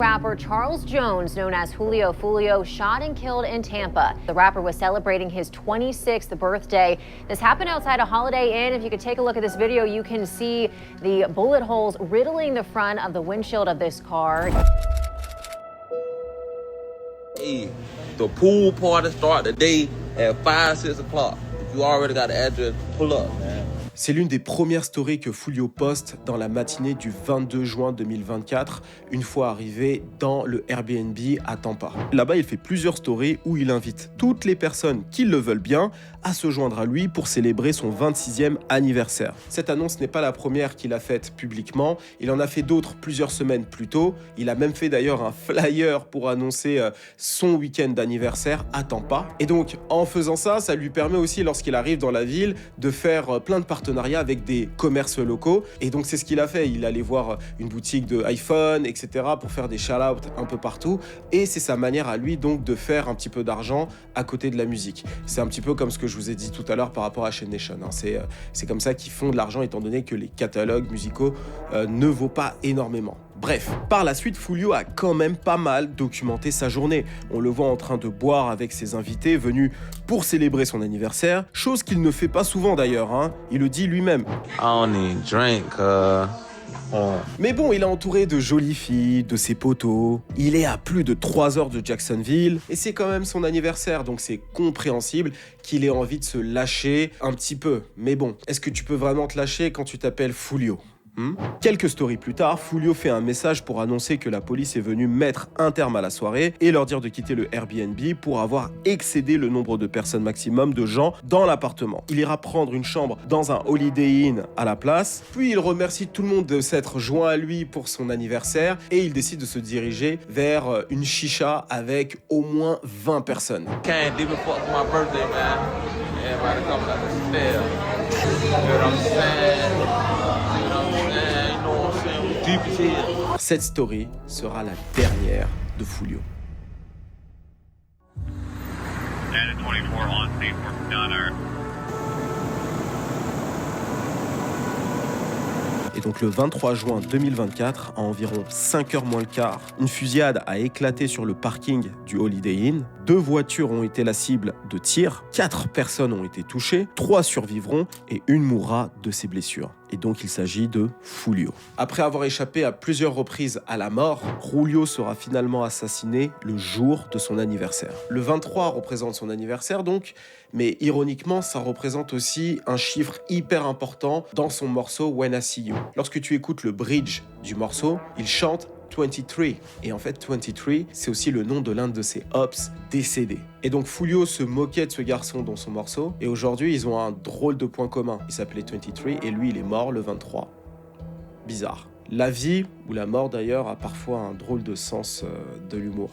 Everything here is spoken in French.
Rapper Charles Jones, known as Julio Foolio, shot and killed in Tampa. The rapper was celebrating his 26th birthday. This happened outside a Holiday Inn. If you could take a look at this video, you can see the bullet holes riddling the front of the windshield of this car. Hey, the pool party start today at 5, 6 o'clock. If you already got the address, pull up, man. C'est l'une des premières stories que Foolio poste dans la matinée du 22 juin 2024, une fois arrivé dans le Airbnb à Tampa. Là-bas, il fait plusieurs stories où il invite toutes les personnes qui le veulent bien à se joindre à lui pour célébrer son 26e anniversaire. Cette annonce n'est pas la première qu'il a faite publiquement, il en a fait d'autres plusieurs semaines plus tôt. Il a même fait d'ailleurs un flyer pour annoncer son week-end d'anniversaire à Tampa. Et donc, en faisant ça, ça lui permet aussi, lorsqu'il arrive dans la ville, de faire plein de partenariats avec des commerces locaux. Et donc c'est ce qu'il a fait, il allait voir une boutique de iPhone, etc. pour faire des shout-outs un peu partout. Et c'est sa manière à lui donc de faire un petit peu d'argent à côté de la musique. C'est un petit peu comme ce que je vous ai dit tout à l'heure par rapport à Chain Nation. C'est comme ça qu'ils font de l'argent étant donné que les catalogues musicaux ne vaut pas énormément. Bref, par la suite, Foolio a quand même pas mal documenté sa journée. On le voit en train de boire avec ses invités venus pour célébrer son anniversaire, chose qu'il ne fait pas souvent d'ailleurs, hein. Il le dit lui-même. I don't need drink, Mais bon, il est entouré de jolies filles, de ses potos. Il est à plus de 3 heures de Jacksonville et c'est quand même son anniversaire, donc c'est compréhensible qu'il ait envie de se lâcher un petit peu. Mais bon, est-ce que tu peux vraiment te lâcher quand tu t'appelles Foolio ? Quelques stories plus tard, Foolio fait un message pour annoncer que la police est venue mettre un terme à la soirée et leur dire de quitter le Airbnb pour avoir excédé le nombre de personnes maximum de gens dans l'appartement. Il ira prendre une chambre dans un Holiday Inn à la place, puis il remercie tout le monde de s'être joint à lui pour son anniversaire et il décide de se diriger vers une chicha avec au moins 20 personnes. Can't even fuck my birthday, man. Everybody come like a stare. You know what I'm saying? Cette story sera la dernière de Foolio. Et donc le 23 juin 2024, à environ 5h moins le quart, une fusillade a éclaté sur le parking du Holiday Inn. 2 voitures ont été la cible de tirs, 4 personnes ont été touchées, 3 survivront et 1 mourra de ses blessures. Et donc il s'agit de Foolio. Après avoir échappé à plusieurs reprises à la mort, Julio sera finalement assassiné le jour de son anniversaire. Le 23 représente son anniversaire donc, mais ironiquement ça représente aussi un chiffre hyper important dans son morceau When I See You. Lorsque tu écoutes le bridge du morceau, il chante 23. Et en fait, 23, c'est aussi le nom de l'un de ses ops décédés. Et donc, Foolio se moquait de ce garçon dans son morceau. Et aujourd'hui, ils ont un drôle de point commun. Il s'appelait 23 et lui, il est mort le 23. Bizarre. La vie, ou la mort d'ailleurs, a parfois un drôle de sens de l'humour.